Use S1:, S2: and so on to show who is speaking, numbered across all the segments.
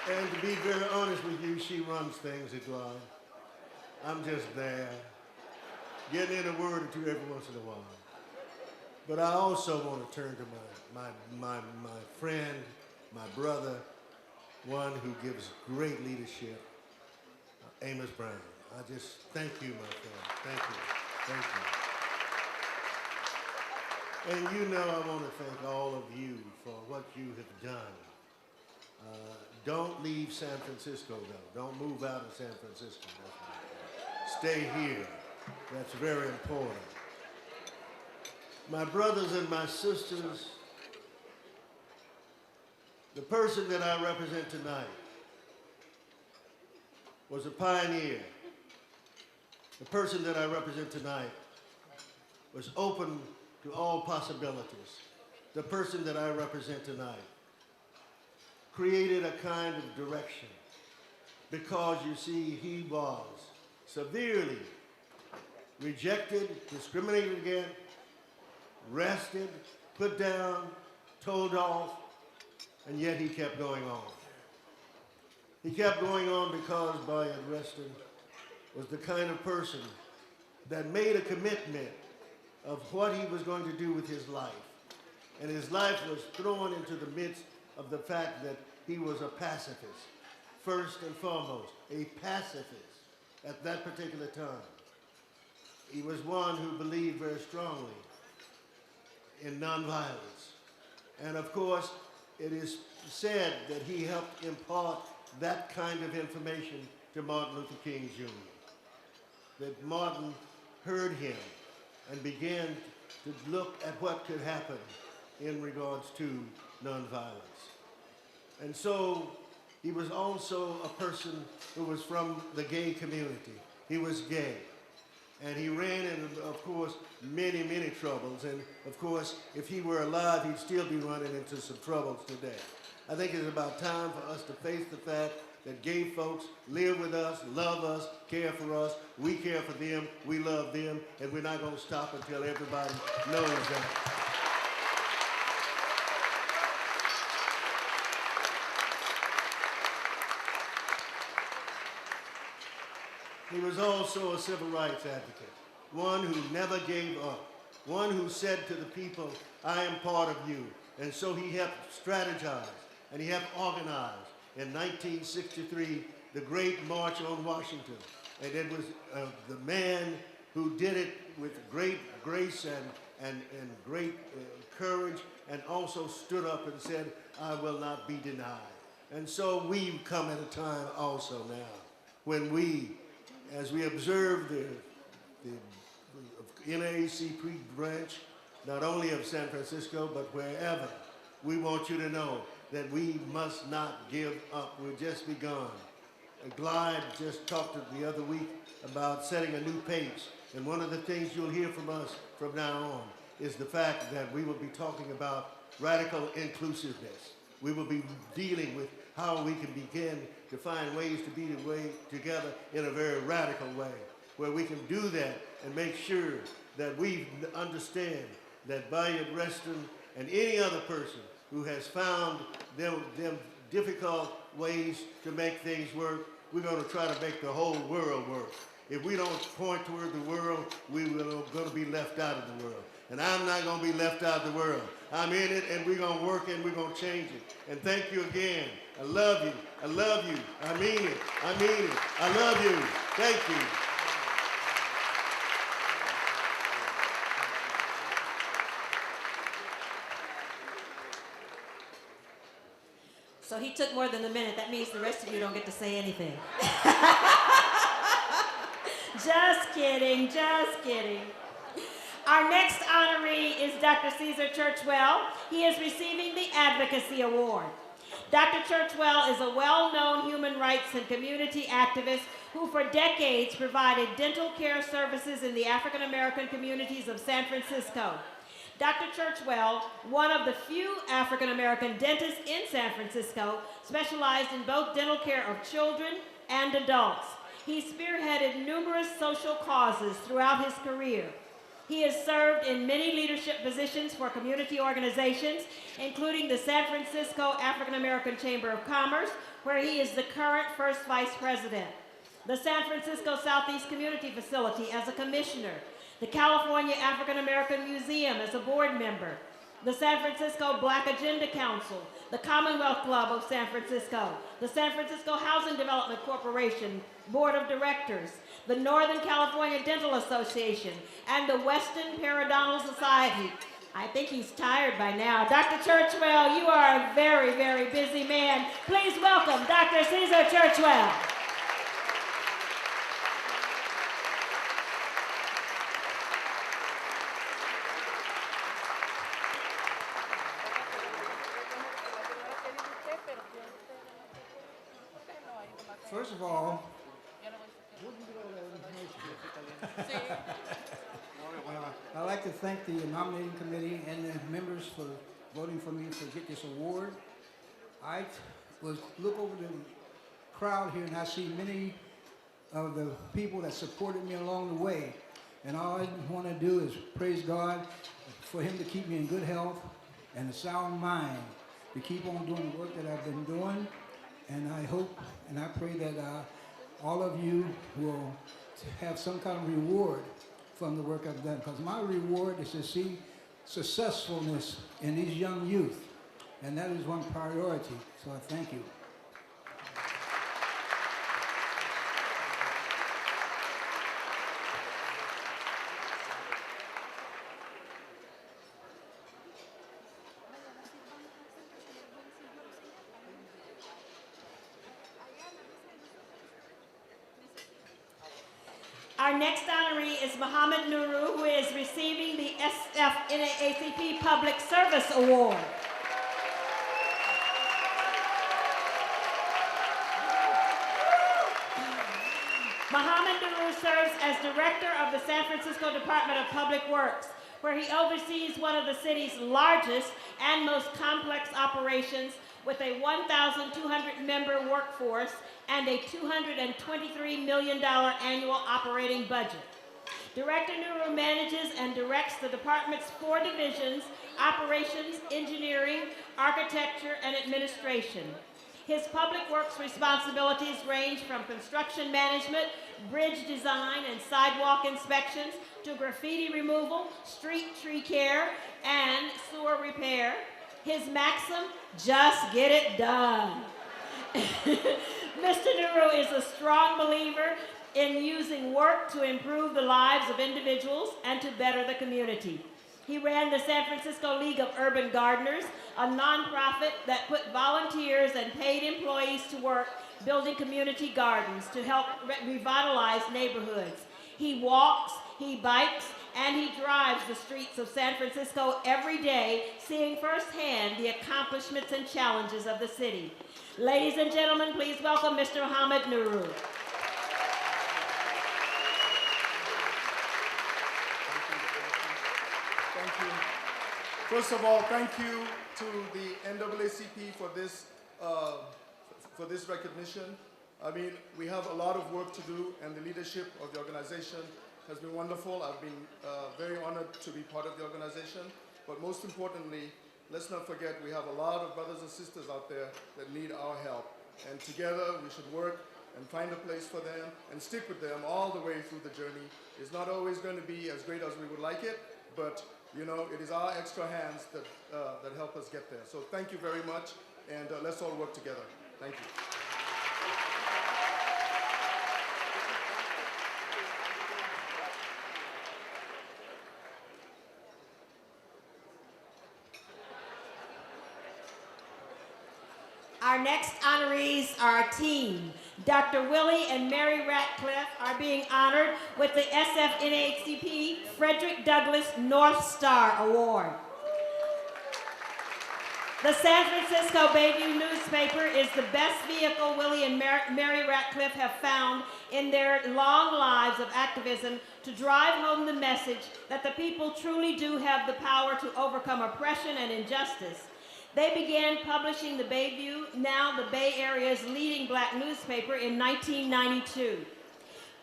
S1: And to be very honest with you, she runs things at Gala. I'm just there, getting in a word or two every once in a while. But I also want to turn to my friend, my brother, one who gives great leadership, Amos Brown. I just thank you, my friend. Thank you. Thank you. And you know I want to thank all of you for what you have done. Don't leave San Francisco, though. Don't move out of San Francisco. Stay here. That's very important. My brothers and my sisters, the person that I represent tonight was a pioneer. The person that I represent tonight was open to all possibilities. The person that I represent tonight created a kind of direction because, you see, he was severely rejected, discriminated against, arrested, put down, told off, and yet he kept going on. He kept going on because Bayard Rustin was the kind of person that made a commitment of what he was going to do with his life. And his life was thrown into the midst of the fact that he was a pacifist, first and foremost, a pacifist at that particular time. He was one who believed very strongly in nonviolence. And of course, it is said that he helped impart that kind of information to Martin Luther King Jr. That Martin heard him and began to look at what could happen in regards to nonviolence. And so he was also a person who was from the gay community. He was gay. And he ran into, of course, many, many troubles. And of course, if he were alive, he'd still be running into some troubles today. I think it's about time for us to face the fact that gay folks live with us, love us, care for us. We care for them, we love them, and we're not going to stop until everybody knows that. He was also a civil rights advocate, one who never gave up, one who said to the people, I am part of you. And so he helped strategize and he helped organize in 1963 the Great March on Washington. And it was the man who did it with great grace and great courage, and also stood up and said, I will not be denied. And so we come at a time also now when we, as we observe the NAACP branch, not only of San Francisco, but wherever, we want you to know that we must not give up. We've just begun. Glide just talked the other week about setting a new pace. And one of the things you'll hear from us from now on is the fact that we will be talking about radical inclusiveness. We will be dealing with how we can begin to find ways to be together in a very radical way, where we can do that and make sure that we understand that Bayard Rustin and any other person who has found them difficult ways to make things work, we're going to try to make the whole world work. If we don't point toward the world, we're going to be left out of the world. And I'm not going to be left out of the world. I'm in it, and we're going to work and we're going to change it. And thank you again. I love you. I love you. I mean it. I mean it. I love you. Thank you.
S2: So he took more than a minute. That means the rest of you don't get to say anything. Just kidding, just kidding. Our next honoree is Dr. Caesar Churchwell. He is receiving the Advocacy Award. Dr. Churchwell is a well-known human rights and community activist who for decades provided dental care services in the African American communities of San Francisco. Dr. Churchwell, one of the few African American dentists in San Francisco, specialized in both dental care of children and adults. He spearheaded numerous social causes throughout his career. He has served in many leadership positions for community organizations, including the San Francisco African American Chamber of Commerce, where he is the current first vice president. The San Francisco Southeast Community Facility as a commissioner. The California African American Museum as a board member. The San Francisco Black Agenda Council, the Commonwealth Club of San Francisco, the San Francisco Housing Development Corporation Board of Directors, the Northern California Dental Association, and the Western Periodontal Society. I think he's tired by now. Dr. Churchwell, you are a very, very busy man. Please welcome Dr. Caesar Churchwell.
S3: First of all, I'd like to thank the nominating committee and the members for voting for me to get this award. I look over the crowd here and I see many of the people that supported me along the way. And all I want to do is praise God for him to keep me in good health and a sound mind, to keep on doing the work that I've been doing. And I hope and I pray that all of you will have some kind of reward from the work I've done. Because my reward is to see successfulness in these young youth. And that is one priority. So I thank you.
S2: Our next honoree is Muhammad Nuru, who is receiving the SF NAACP Public Service Award. Muhammad Nuru serves as director of the San Francisco Department of Public Works, where he oversees one of the city's largest and most complex operations with a 1,200-member workforce and a $223 million annual operating budget. Director Nuru manages and directs the department's 4 divisions: operations, engineering, architecture, and administration. His public works responsibilities range from construction management, bridge design, and sidewalk inspections to graffiti removal, street tree care, and sewer repair. His maxim, just get it done. Mr. Nuru is a strong believer in using work to improve the lives of individuals and to better the community. He ran the San Francisco League of Urban Gardeners, a nonprofit that put volunteers and paid employees to work building community gardens to help revitalize neighborhoods. He walks, he bikes, and he drives the streets of San Francisco every day, seeing firsthand the accomplishments and challenges of the city. Ladies and gentlemen, please welcome Mr. Muhammad Nuru.
S4: Thank you. First of all, thank you to the NAACP for this recognition. I mean, we have a lot of work to do, and the leadership of the organization has been wonderful. I've been very honored to be part of the organization. But most importantly, let's not forget we have a lot of brothers and sisters out there that need our help. And together we should work and find a place for them and stick with them all the way through the journey. It's not always going to be as great as we would like it, but you know, it is our extra hands that, that help us get there. So thank you very much, and let's all work together. Thank you.
S2: Our next honorees are a team. Dr. Willie and Mary Ratcliffe are being honored with the SF-NAACP Frederick Douglass North Star Award. The San Francisco Bayview newspaper is the best vehicle Willie and Mary Ratcliffe have found in their long lives of activism to drive home the message that the people truly do have the power to overcome oppression and injustice. They began publishing the Bayview, now the Bay Area's leading black newspaper, in 1992.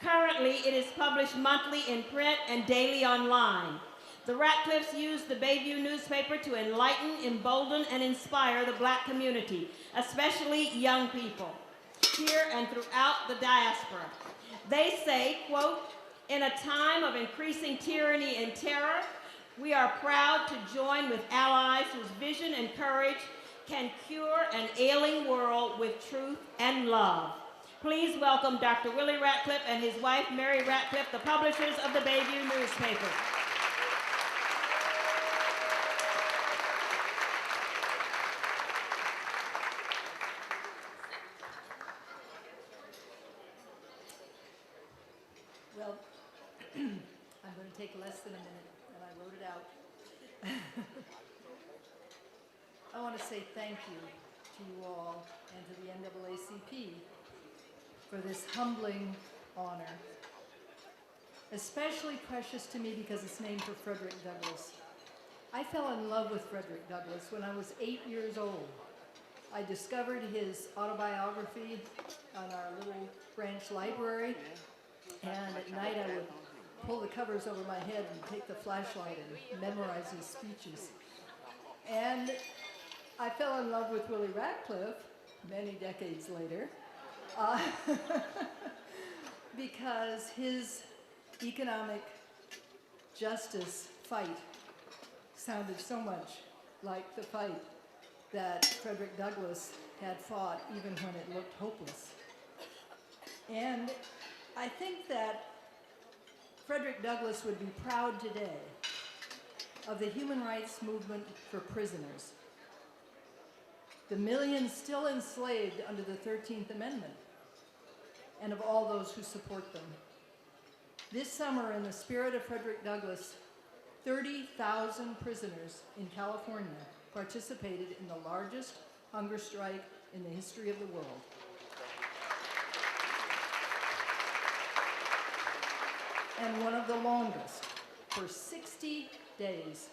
S2: Currently, it is published monthly in print and daily online. The Ratcliffes used the Bayview newspaper to enlighten, embolden, and inspire the Black community, especially young people, here and throughout the diaspora. They say, quote, "In a time of increasing tyranny and terror, we are proud to join with allies whose vision and courage can cure an ailing world with truth and love." Please welcome Dr. Willie Ratcliffe and his wife, Mary Ratcliffe, the publishers of the Bayview newspaper.
S5: Well, I'm going to take less than a minute, and I wrote it out. I want to say thank you to you all and to the NAACP for this humbling honor. Especially precious to me because it's named for Frederick Douglass. I fell in love with Frederick Douglass when I was 8 years old. I discovered his autobiography on our little branch library, and at night I would pull the covers over my head and take the flashlight and memorize his speeches. And I fell in love with Willie Ratcliffe many decades later because his economic justice fight sounded so much like the fight that Frederick Douglass had fought even when it looked hopeless. And I think that Frederick Douglass would be proud today of the human rights movement for prisoners, the millions still enslaved under the 13th Amendment, and of all those who support them. This summer, in the spirit of Frederick Douglass, 30,000 prisoners in California participated in the largest hunger strike in the history of the world. And one of the longest. For 60 days,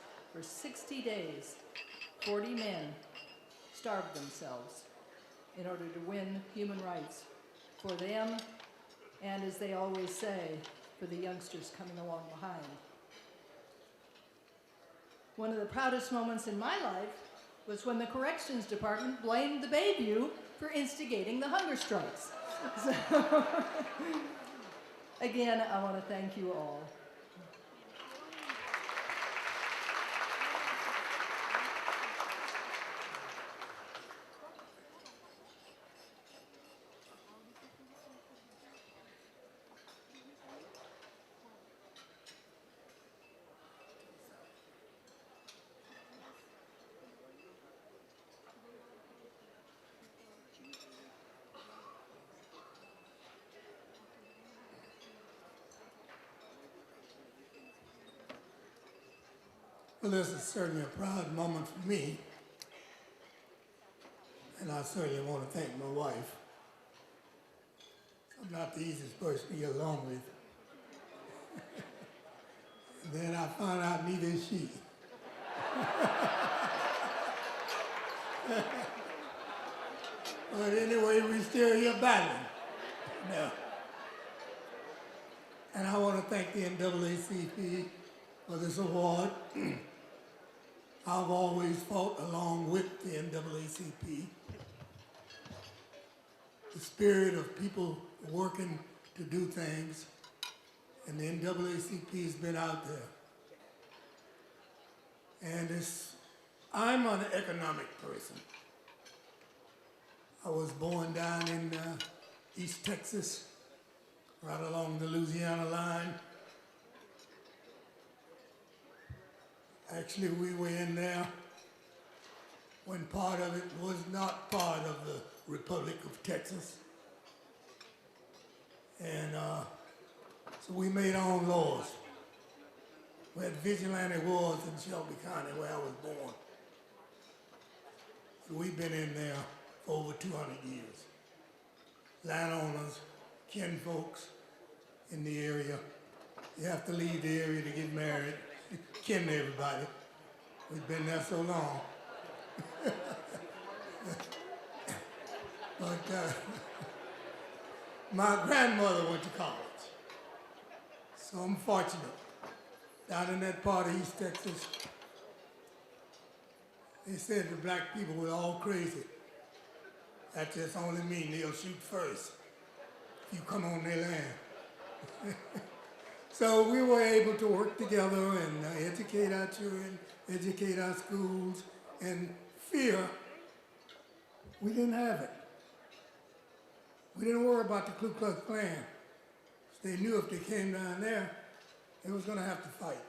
S5: 40 men starved themselves in order to win human rights for them and, as they always say, for the youngsters coming along behind. One of the proudest moments in my life was when the corrections department blamed the Bayview for instigating the hunger strikes. So, again, I want to thank you all.
S6: Well, this is certainly a proud moment for me, and I certainly want to thank my wife. I'm not the easiest person to get along with. And then I found out neither is she. But anyway, we're still here battling. No. And I want to thank the NAACP for this award. I've always fought along with the NAACP. The spirit of people working to do things, and the NAACP has been out there. And I'm an economic person. I was born down in East Texas, right along the Louisiana line. Actually, we were in there when part of it was not part of the Republic of Texas. And so we made our own laws. We had vigilante wars in Shelby County where I was born. So we've been in there for over 200 years. Landowners, kinfolks in the area. You have to leave the area to get married. Kin to everybody. We've been there so long. But my grandmother went to college. So I'm fortunate down in that part of East Texas, they said the black people were all crazy. That just only means they'll shoot first if you come on their land. So we were able to work together and educate our children, educate our schools, and fear, we didn't have it. We didn't worry about the Ku Klux Klan. They knew if they came down there, they was gonna have to fight.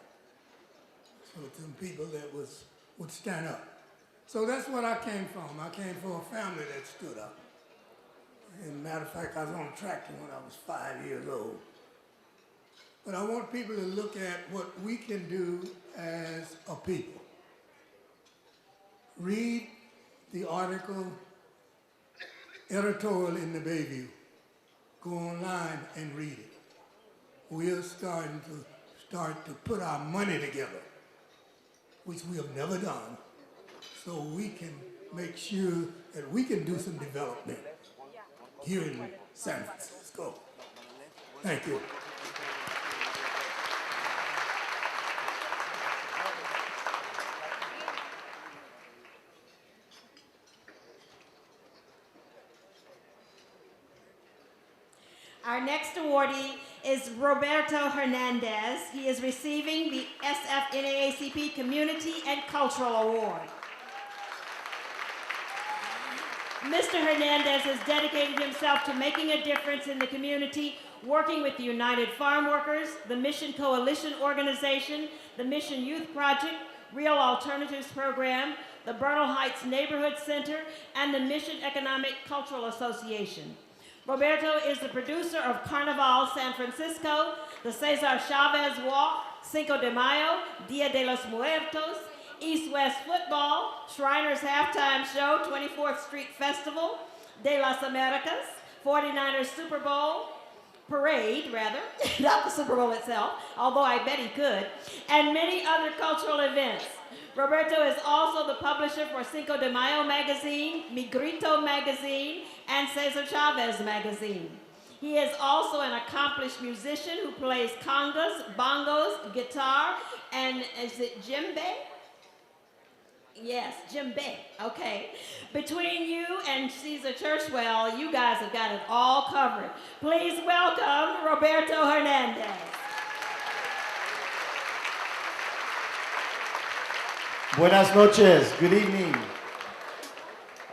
S6: So some people that would stand up. So that's what I came from. I came from a family that stood up. And matter of fact, I was on a tractor when I was 5 years old. But I want people to look at what we can do as a people. Read the article, editorial in the Bayview. Go online and read it. We're starting to put our money together, which we have never done, so we can make sure that we can do some development here in San Francisco. Thank you.
S2: Our next awardee is Roberto Hernandez. He is receiving the SF NAACP Community and Cultural Award. Mr. Hernandez has dedicated himself to making a difference in the community, working with the United Farm Workers, the Mission Coalition Organization, the Mission Youth Project, Real Alternatives Program, the Bernal Heights Neighborhood Center, and the Mission Economic Cultural Association. Roberto is the producer of Carnival San Francisco, the Cesar Chavez Walk, Cinco de Mayo, Dia de los Muertos, East-West Football, Shriners Halftime Show, 24th Street Festival, De las Americas, 49ers Super Bowl, Parade, rather, not the Super Bowl itself, although I bet he could, and many other cultural events. Roberto is also the publisher for Cinco de Mayo magazine, Mi Grito magazine, and Cesar Chavez magazine. He is also an accomplished musician who plays congas, bongos, guitar, and is it djembe? Yes, djembe, okay. Between you and Caesar Churchwell, you guys have got it all covered. Please welcome Roberto Hernandez.
S7: Buenas noches, good evening.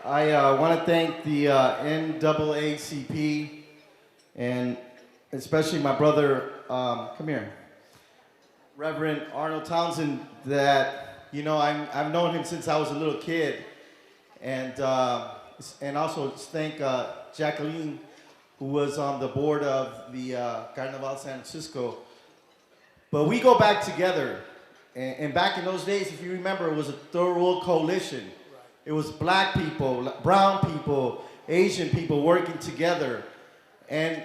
S7: I want to thank the NAACP and especially my brother, come here, Reverend Arnold Townsend, that, you know, I've known him since I was a little kid. And also thank Jacqueline, who was on the board of the Carnival San Francisco. But we go back together. And back in those days, if you remember, it was a third world coalition. It was black people, brown people, Asian people working together. And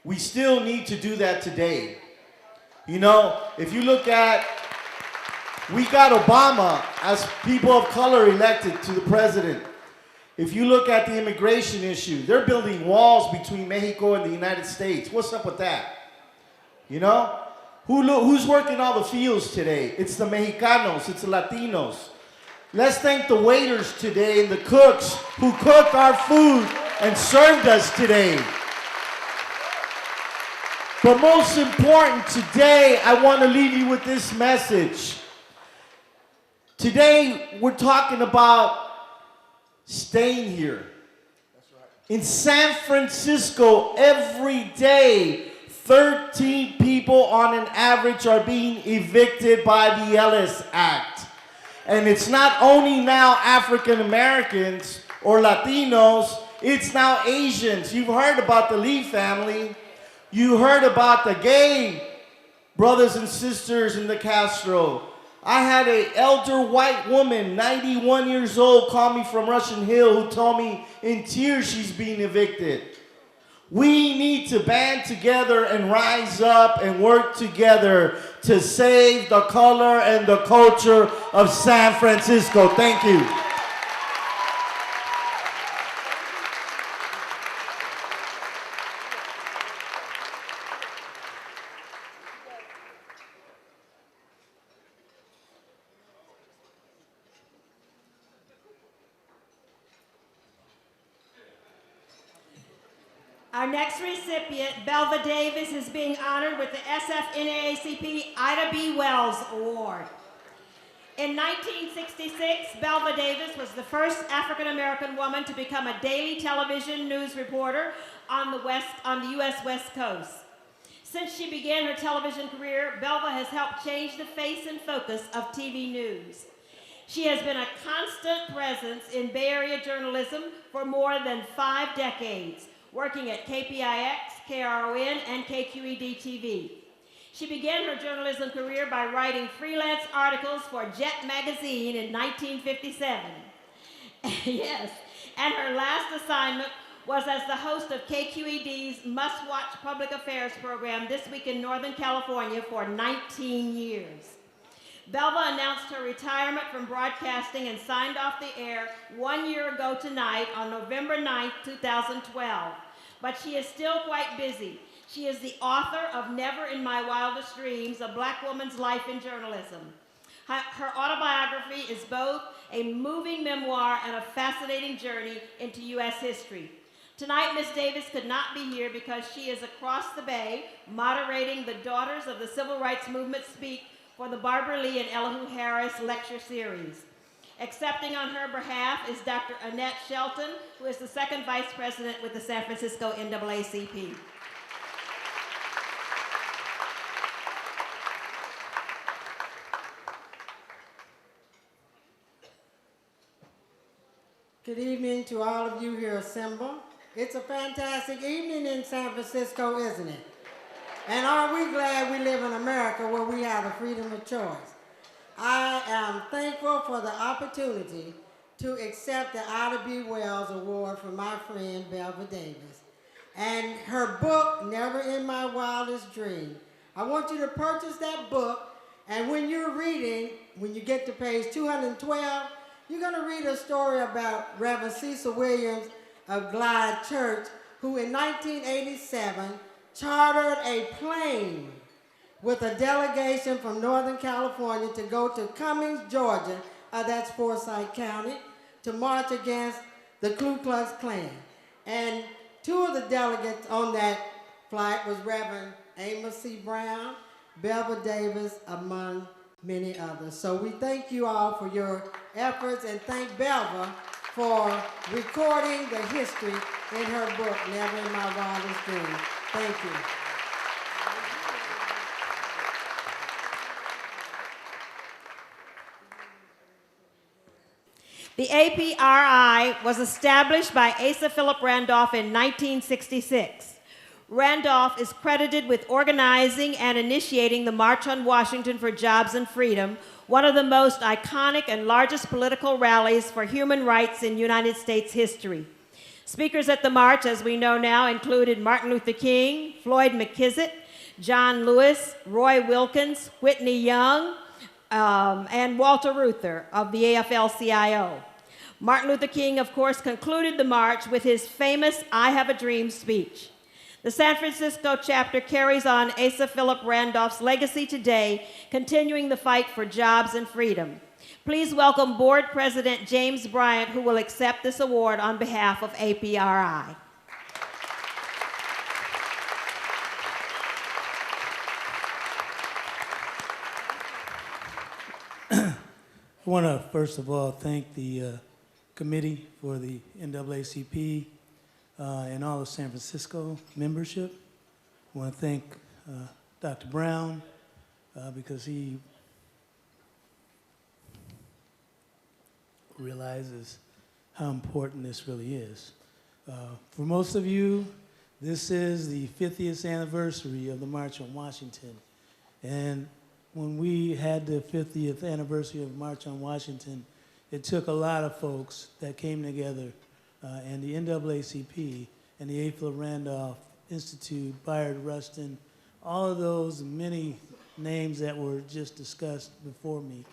S7: we still need to do that today. You know, if you look at, we got Obama as people of color elected to the president. If you look at the immigration issue, they're building walls between Mexico and the United States. What's up with that? You know? Who's working all the fields today? It's the Mexicanos, it's the Latinos. Let's thank the waiters today and the cooks who cooked our food and served us today. But most important, today I want to leave you with this message. Today we're talking about staying here. That's right. In San Francisco, every day, 13 people on an average are being evicted by the Ellis Act. And it's not only now African Americans or Latinos, it's now Asians. You've heard about the Lee family. You heard about the gay brothers and sisters in the Castro. I had an elder white woman, 91 years old, call me from Russian Hill, who told me in tears she's being evicted. We need to band together and rise up and work together to save the color and the culture of San Francisco. Thank you.
S2: Our next recipient, Belva Davis, is being honored with the SF-NAACP Ida B. Wells Award. In 1966, Belva Davis was the first African-American woman to become a daily television news reporter on the U.S. West Coast. Since she began her television career, Belva has helped change the face and focus of TV news. She has been a constant presence in Bay Area journalism for more than 5 decades, working at KPIX, KRON, and KQED-TV. She began her journalism career by writing freelance articles for Jet magazine in 1957. Yes, and her last assignment was as the host of KQED's must-watch public affairs program, This Week in Northern California, for 19 years. Belva announced her retirement from broadcasting and signed off the air 1 year ago tonight on November 9th, 2012. But she is still quite busy. She is the author of Never in My Wildest Dreams, A Black Woman's Life in Journalism. Her autobiography is both a moving memoir and a fascinating journey into U.S. history. Tonight, Ms. Davis could not be here because she is across the bay moderating the Daughters of the Civil Rights Movement Speak for the Barbara Lee and Elihu Harris lecture series. Accepting on her behalf is Dr. Annette Shelton, who is the second vice president with the San Francisco NAACP.
S8: Good evening to all of you here assembled. It's a fantastic evening in San Francisco, isn't it? And are we glad we live in America where we have the freedom of choice? I am thankful for the opportunity to accept the Ida B. Wells Award from my friend Belva Davis. And her book, Never in My Wildest Dream. I want you to purchase that book, and when you're reading, when you get to page 212, you're going to read a story about Reverend Cecil Williams of Glide Church, who in 1987 chartered a plane with a delegation from Northern California to go to Cummings, Georgia, that's Forsyth County, to march against the Ku Klux Klan. And 2 of the delegates on that flight was Reverend Amos C. Brown, Belva Davis, among many others. So we thank you all for your efforts and thank Belva for recording the history in her book, Never in My Wildest Dream. Thank you.
S2: The APRI was established by Asa Philip Randolph in 1966. Randolph is credited with organizing and initiating the March on Washington for Jobs and Freedom, one of the most iconic and largest political rallies for human rights in United States history. Speakers at the march, as we know now, included Martin Luther King, Floyd McKissick, John Lewis, Roy Wilkins, Whitney Young, and Walter Reuther of the AFL-CIO. Martin Luther King, of course, concluded the march with his famous I Have a Dream speech. The San Francisco chapter carries on Asa Philip Randolph's legacy today, continuing the fight for jobs and freedom. Please welcome Board President James Bryant, who will accept this award on behalf of APRI.
S6: I want to first of all thank the committee for the NAACP and all of San Francisco membership. I want to thank Dr. Brown because he realizes how important this really is. For most of you, this is the 50th anniversary of the March on Washington. And when we had the 50th anniversary of March on Washington, it took a lot of folks that came together, and the NAACP and the A. Philip Randolph Institute, Bayard Rustin, all of those many names that were just discussed before me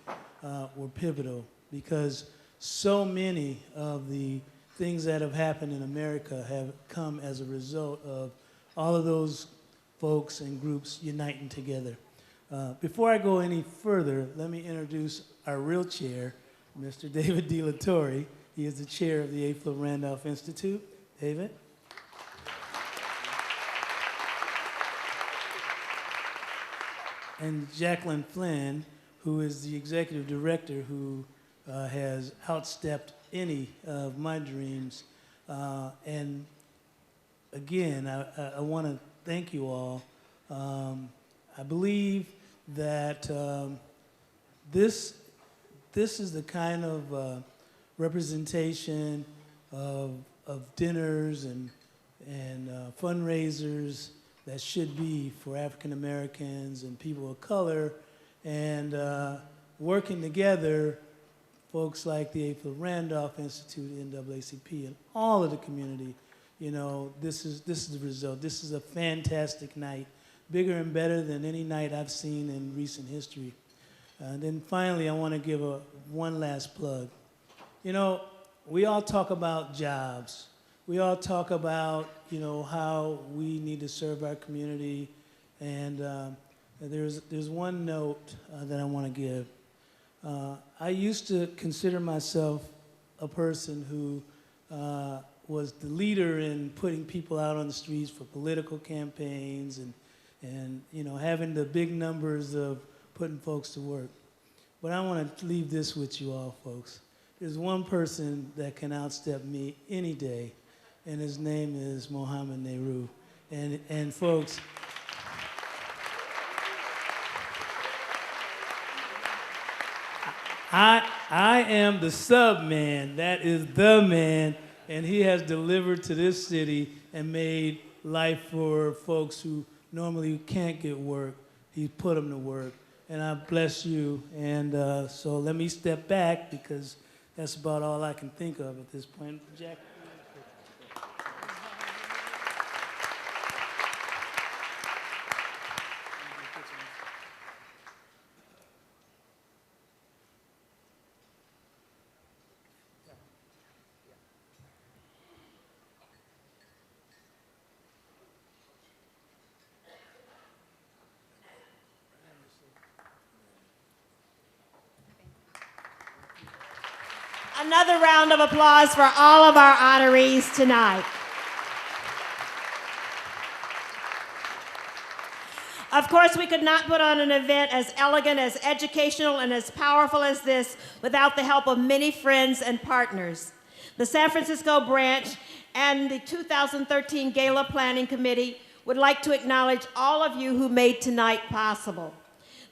S6: were pivotal, because so many of the things that have happened in America have come as a result of all of those folks and groups uniting together. Before I go any further, let me introduce our real chair, Mr. David De La Torre. He is the chair of the A. Philip Randolph Institute. David?
S9: and Jacqueline Flynn, who is the executive director who has outstepped any of my dreams. And again, I want to thank you all. I believe that this is the kind of representation of dinners and fundraisers that should be for African Americans and people of color, and working together, folks like the A. Philip Randolph Institute, NAACP, and all of the community. You know, this is the result. This is a fantastic night, bigger and better than any night I've seen in recent history. And then finally, I want to give one last plug. You know, we all talk about jobs. We all talk about, you know, how we need to serve our community. And there's one note that I want to give. I used to consider myself a person who was the leader in putting people out on the streets for political campaigns and you know, having the big numbers of putting folks to work. But I want to leave this with you all, folks. There's one person that can outstep me any day, and his name is Mohammed Nehru. And folks, I am the sub-man. That is the man, and he has delivered to this city and made life for folks who normally can't get work. He put them to work, and I bless you. And so let me step back because that's about all I can think of at this point. Jack?
S2: Another round of applause for all of our honorees tonight. Of course, we could not put on an event as elegant, as educational, and as powerful as this without the help of many friends and partners. The San Francisco branch and the 2013 Gala Planning Committee would like to acknowledge all of you who made tonight possible.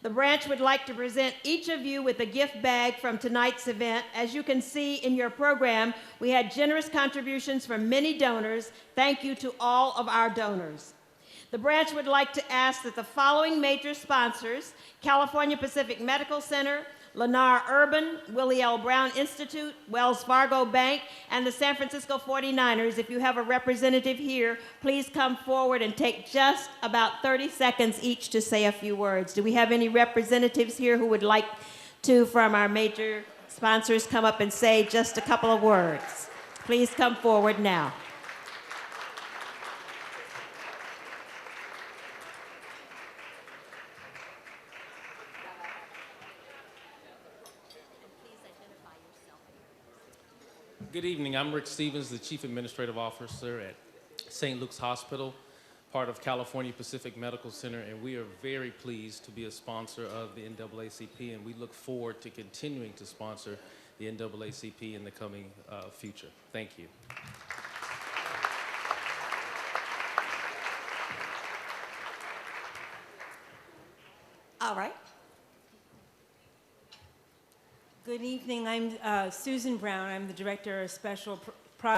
S2: The branch would like to present each of you with a gift bag from tonight's event. As you can see in your program, we had generous contributions from many donors. Thank you to all of our donors. The branch would like to ask that the following major sponsors, California Pacific Medical Center, Lennar Urban, Willie L. Brown Institute, Wells Fargo Bank, and the San Francisco 49ers. If you have a representative here, please come forward and take just about 30 seconds each to say a few words. Do we have any representatives here who would like to, from our major sponsors, come up and say just a couple of words? Please come forward now.
S10: Good evening. I'm Rick Stevens, the Chief Administrative Officer at St. Luke's Hospital, part of California Pacific Medical Center, and we are very pleased to be a sponsor of the NAACP, and we look forward to continuing to sponsor the NAACP in the coming future. Thank you.
S2: All right.
S11: Good evening. I'm Susan Brown. I'm the Director of Special